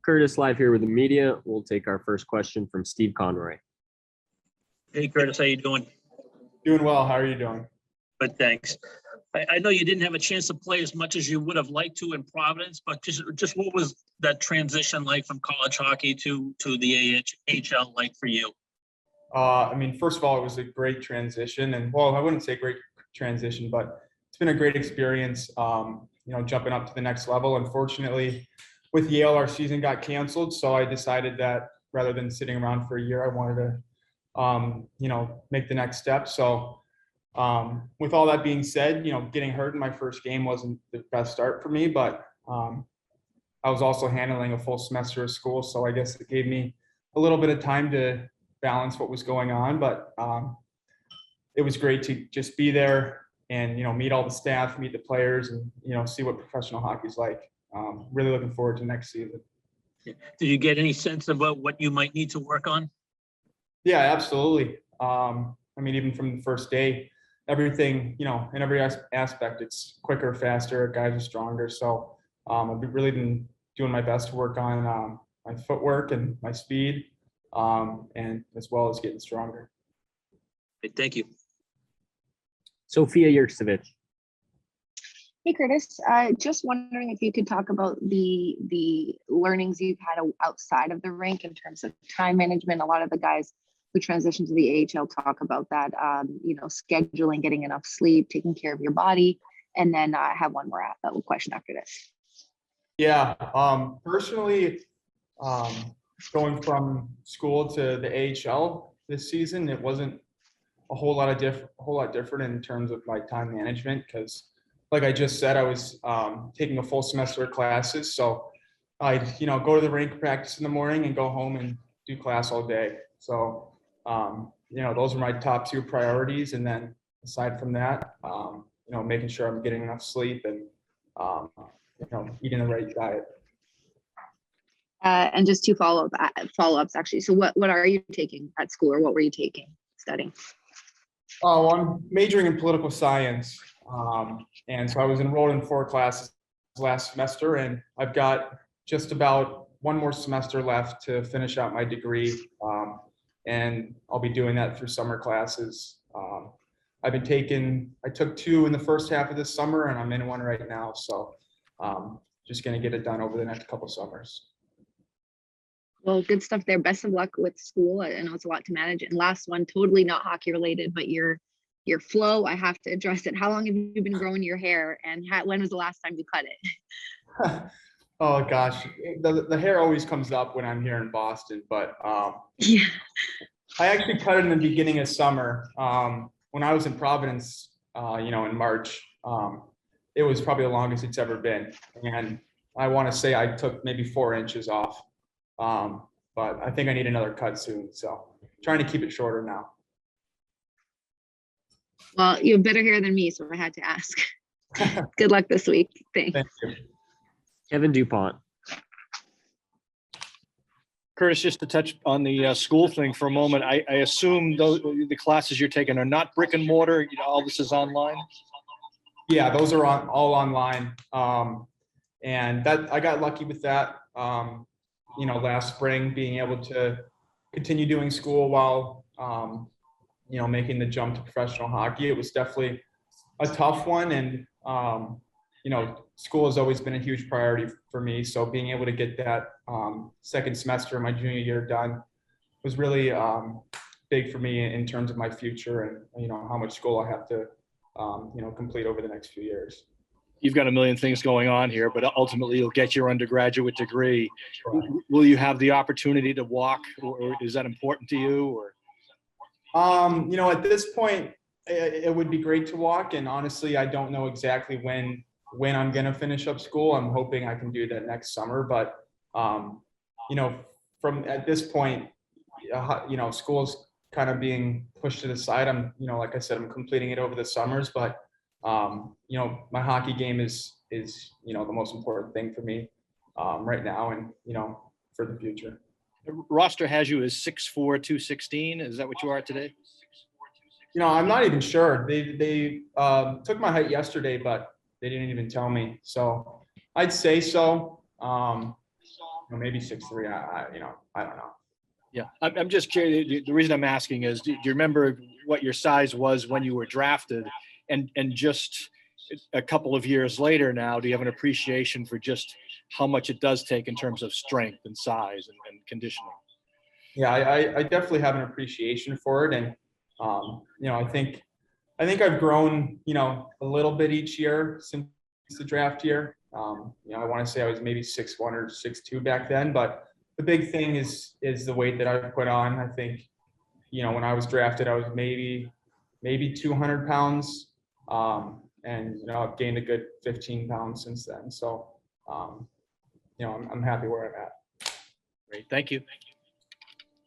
Curtis live here with the media. We'll take our first question from Steve Conroy. Hey, Curtis, how you doing? Doing well. How are you doing? Good, thanks. I know you didn't have a chance to play as much as you would have liked to in Providence, but just what was that transition like from college hockey to the AHL like for you? First of all, it was a great transition, and well, I wouldn't say great transition, but it's been a great experience. Jumping up to the next level. Unfortunately, with Yale, our season got canceled, so I decided that rather than sitting around for a year, I wanted to, make the next step. So, with all that being said, getting hurt in my first game wasn't the best start for me, but I was also handling a full semester of school, so I guess it gave me a little bit of time to balance what was going on. But it was great to just be there and meet all the staff, meet the players, and see what professional hockey's like. Really looking forward to next season. Did you get any sense about what you might need to work on? Yeah, absolutely. Even from the first day, everything, in every aspect, it's quicker, faster, guys are stronger. So I've really been doing my best to work on my footwork and my speed, and as well as getting stronger. Thank you. Sophia Yurksevich. Hey, Curtis, just wondering if you could talk about the learnings you've had outside of the rink in terms of time management. A lot of the guys who transition to the AHL talk about that, scheduling, getting enough sleep, taking care of your body. And then I have one more question after this. Yeah, personally, going from school to the AHL this season, it wasn't a whole lot different in terms of my time management, because like I just said, I was taking a full semester of classes. So I'd, go to the rink, practice in the morning, and go home and do class all day. So, those are my top two priorities. And then aside from that, making sure I'm getting enough sleep and, eating the right diet. And just two follow-ups actually. So what are you taking at school, or what were you studying? Oh, I'm majoring in political science. And so I was enrolled in 4 classes last semester, and I've got just about one more semester left to finish out my degree. And I'll be doing that through summer classes. I took 2 in the first half of this summer, and I'm in one right now. So just going to get it done over the next couple summers. Well, good stuff there. Best of luck with school. I know it's a lot to manage. And last one, totally not hockey related, but your flow, I have to address it. How long have you been growing your hair, and when was the last time you cut it? Oh gosh, the hair always comes up when I'm here in Boston, but yeah, I actually cut it in the beginning of summer. When I was in Providence, in March, it was probably the longest it's ever been, and I want to say I took maybe 4 inches off, but I think I need another cut soon. So trying to keep it shorter now. Well, you have better hair than me, so I had to ask. Good luck this week. Thanks. Thank you. Kevin DuPont. Curtis, just to touch on the school thing for a moment, I assume the classes you're taking are not brick and mortar. All this is online. Yeah, those are all online, and that I got lucky with that. Last spring, being able to continue doing school while making the jump to professional hockey. It was definitely a tough one, and school has always been a huge priority for me. So being able to get that second semester of my junior year done was really big for me in terms of my future and how much school I have to complete over the next few years. You've got a million things going on here, but ultimately you'll get your undergraduate degree. Will you have the opportunity to walk, or is that important to you? Or at this point, it would be great to walk, and honestly, I don't know exactly when I'm going to finish up school. I'm hoping I can do that next summer, but from at this point, school's kind of being pushed to the side. I'm, like I said, I'm completing it over the summers, but my hockey game is the most important thing for me right now, and for the future. The roster has you as 6'4", 216. Is that what you are today? I'm not even sure. They took my height yesterday, but they didn't even tell me. So I'd say so. maybe 6'3". I don't know. Yeah, I'm just curious. The reason I'm asking is, do you remember what your size was when you were drafted? And just a couple of years later now, do you have an appreciation for just how much it does take in terms of strength and size and conditioning? Yeah, I definitely have an appreciation for it. And, I think I've grown, a little bit each year since the draft year. I want to say I was maybe 6'1" or 6'2" back then, but the big thing is the weight that I've put on. I think, when I was drafted, I was maybe 200 pounds. And, I've gained a good 15 pounds since then. So, I'm happy where I'm at. Great, thank you.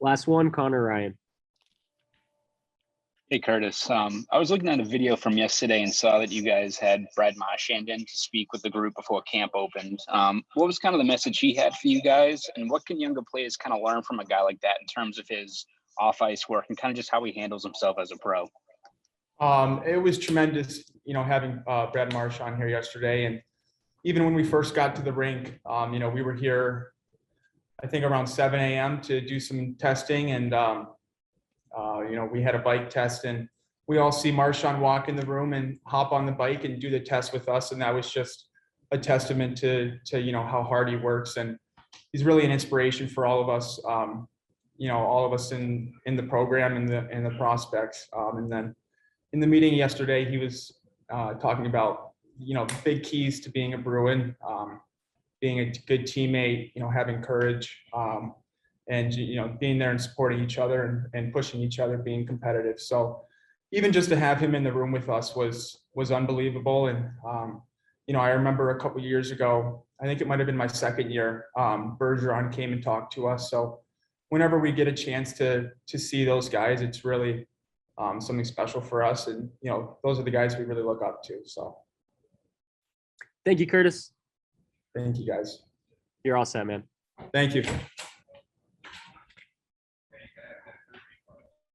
Last one, Connor Ryan. Hey, Curtis. I was looking at a video from yesterday and saw that you guys had Brad Marchand in to speak with the group before camp opened. What was kind of the message he had for you guys, and what can younger players kind of learn from a guy like that in terms of his off-ice work and kind of just how he handles himself as a pro? It was tremendous, having Brad Marchand here yesterday. And even when we first got to the rink, we were here, I think around 7 a.m. to do some testing. And, we had a bike test, and we all see Marchand walk in the room and hop on the bike and do the test with us. And that was just a testament to how hard he works. And he's really an inspiration for all of us, all of us in the program and the prospects. And then in the meeting yesterday, he was talking about, big keys to being a Bruin, being a good teammate, having courage, and, being there and supporting each other and pushing each other, being competitive. So even just to have him in the room with us was unbelievable. And, I remember a couple of years ago, I think it might've been my second year, Bergeron came and talked to us. So whenever we get a chance to see those guys, it's really something special for us. And, those are the guys we really look up to. So Thank you, Curtis. thank you, guys. You're all set, man. Thank you.